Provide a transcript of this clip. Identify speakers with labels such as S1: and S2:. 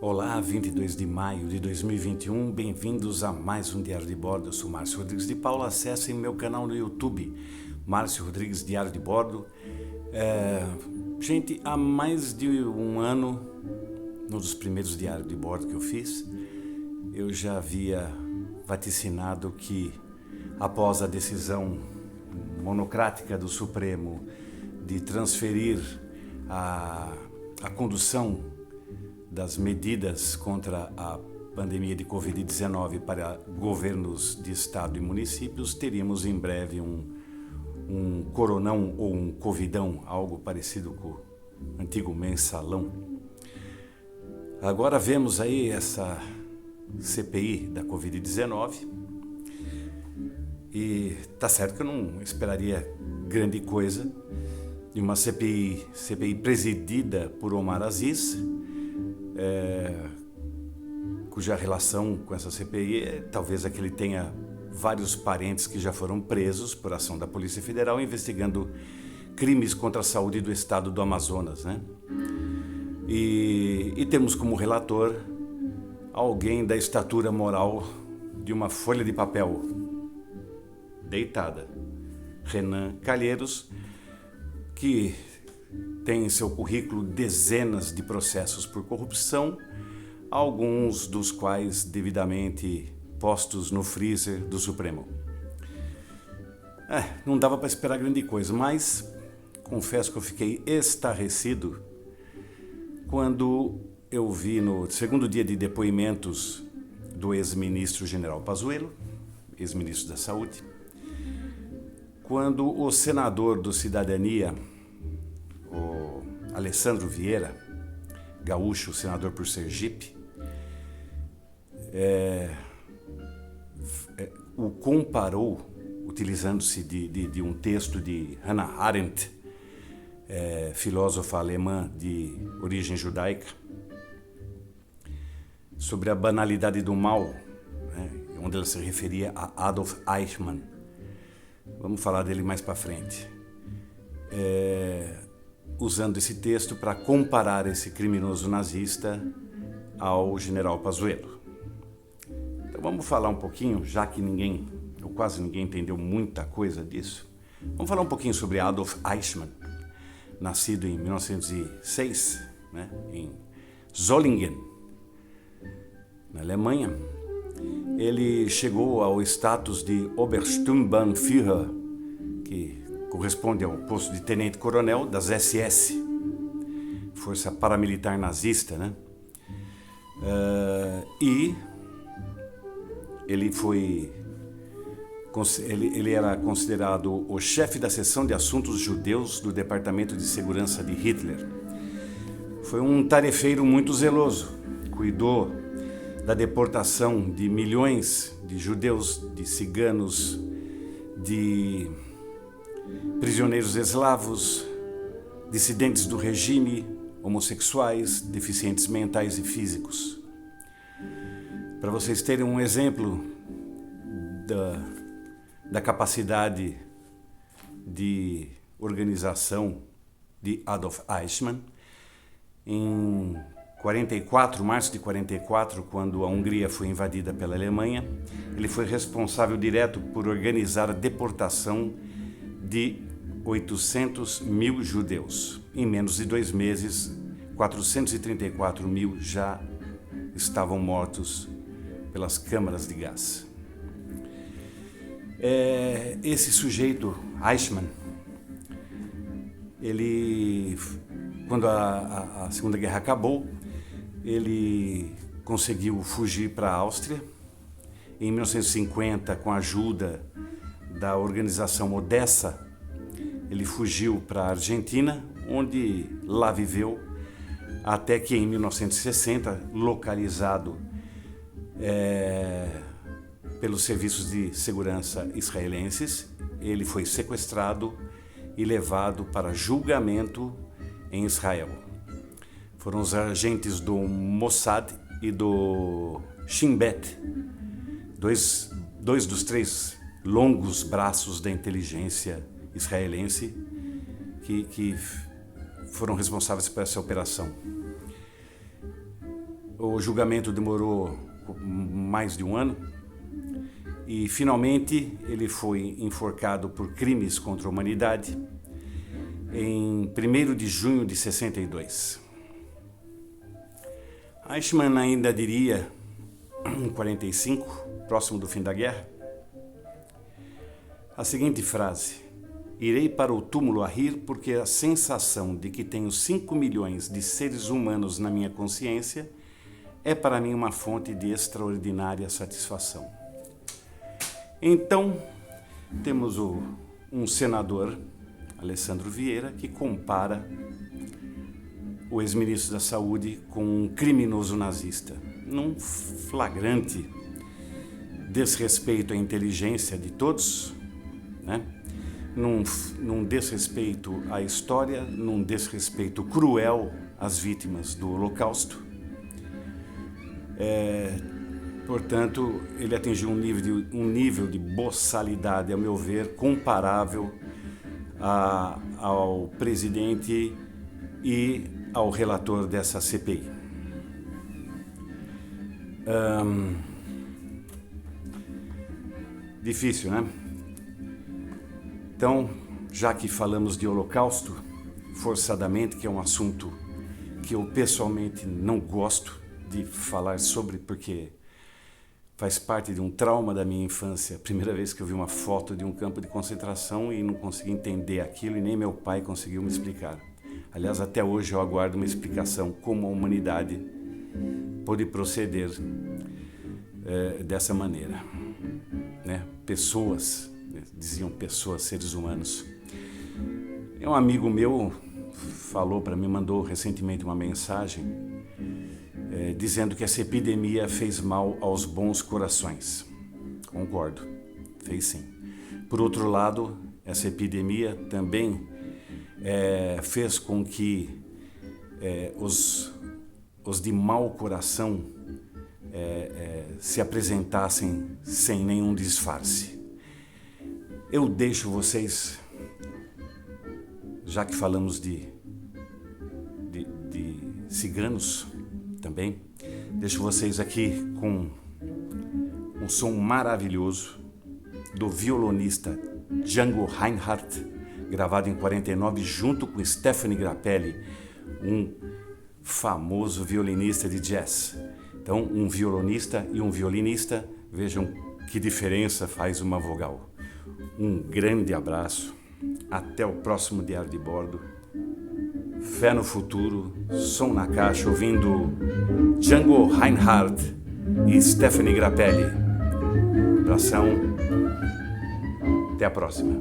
S1: Olá, 22 de maio de 2021, bem-vindos a mais um Diário de Bordo. Eu sou Márcio Rodrigues de Paula, acessem meu canal no YouTube, Márcio Rodrigues Diário de Bordo. Gente, há mais de um ano, num dos primeiros diários de bordo que eu fiz, eu já havia vaticinado que, após a decisão monocrática do Supremo de transferir a condução das medidas contra a pandemia de Covid-19 para governos de estado e municípios, teríamos em breve um coronão ou um covidão, algo parecido com o antigo mensalão. Agora vemos aí essa CPI da Covid-19 e tá certo que eu não esperaria grande coisa de uma CPI presidida por Omar Aziz, cuja relação com essa CPI é talvez a que ele tenha vários parentes que já foram presos por ação da Polícia Federal investigando crimes contra a saúde do estado do Amazonas, né? E temos como relator alguém da estatura moral de uma folha de papel deitada, Renan Calheiros, que tem em seu currículo dezenas de processos por corrupção, alguns dos quais devidamente postos no freezer do Supremo. Não dava para esperar grande coisa, mas confesso que eu fiquei estarrecido quando eu vi no segundo dia de depoimentos do ex-ministro General Pazuello, ex-ministro da Saúde, quando o senador do Cidadania, o Alessandro Vieira, gaúcho, senador por Sergipe, o comparou, utilizando-se de um texto de Hannah Arendt, filósofa alemã de origem judaica, sobre a banalidade do mal, né, onde ela se referia a Adolf Eichmann. Vamos falar dele mais para frente. Usando esse texto para comparar esse criminoso nazista ao general Pazuello. Então vamos falar um pouquinho, já que quase ninguém entendeu muita coisa disso, vamos falar um pouquinho sobre Adolf Eichmann, nascido em 1906, né, em Solingen, na Alemanha. Ele chegou ao status de Obersturmbannführer, que corresponde ao posto de tenente-coronel das SS, Força Paramilitar Nazista, né? E ele era considerado o chefe da seção de assuntos judeus do Departamento de Segurança de Hitler. Foi um tarefeiro muito zeloso, cuidou da deportação de milhões de judeus, de ciganos, de prisioneiros eslavos, dissidentes do regime, homossexuais, deficientes mentais e físicos. Para vocês terem um exemplo da capacidade de organização de Adolf Eichmann, em março de 44, quando a Hungria foi invadida pela Alemanha, ele foi responsável direto por organizar a deportação de 800 mil judeus. Em menos de 2 meses, 434 mil já estavam mortos pelas câmaras de gás. Esse sujeito, Eichmann, quando a Segunda Guerra acabou, ele conseguiu fugir para a Áustria. Em 1950, com a ajuda da organização Odessa, ele fugiu para a Argentina, onde lá viveu, até que em 1960, localizado pelos serviços de segurança israelenses, ele foi sequestrado e levado para julgamento em Israel. Foram os agentes do Mossad e do Shin Bet, dois dos 3 longos braços da inteligência israelense que foram responsáveis por essa operação. O julgamento demorou mais de um ano e, finalmente, ele foi enforcado por crimes contra a humanidade em 1º de junho de 62. Eichmann ainda diria, em 45, próximo do fim da guerra, a seguinte frase: irei para o túmulo a rir porque a sensação de que tenho 5 milhões de seres humanos na minha consciência é para mim uma fonte de extraordinária satisfação. Então, temos um senador, Alessandro Vieira, que compara o ex-ministro da Saúde com um criminoso nazista, num flagrante desrespeito à inteligência de todos, né? Num desrespeito à história, num desrespeito cruel às vítimas do Holocausto. Portanto, ele atingiu um nível de boçalidade, a meu ver, comparável ao presidente e ao relator dessa CPI. Difícil, né? Então, já que falamos de Holocausto, forçadamente, que é um assunto que eu pessoalmente não gosto de falar sobre, porque faz parte de um trauma da minha infância. A primeira vez que eu vi uma foto de um campo de concentração e não consegui entender aquilo, e nem meu pai conseguiu me explicar. Aliás, até hoje eu aguardo uma explicação como a humanidade pôde proceder dessa maneira, né? Pessoas, diziam pessoas, seres humanos. Um amigo meu falou para mim, mandou recentemente uma mensagem dizendo que essa epidemia fez mal aos bons corações. Concordo, fez sim. Por outro lado, essa epidemia também fez com que os de mau coração se apresentassem sem nenhum disfarce. Eu deixo vocês, já que falamos de ciganos também, deixo vocês aqui com um som maravilhoso do violonista Django Reinhardt, gravado em 49 junto com Stephanie Grappelli, um famoso violinista de jazz. Então, um violonista e um violinista, vejam que diferença faz uma vogal. Um grande abraço, até o próximo Diário de Bordo. Fé no futuro, som na caixa, ouvindo Django Reinhardt e Stephanie Grappelli. Abração, até a próxima.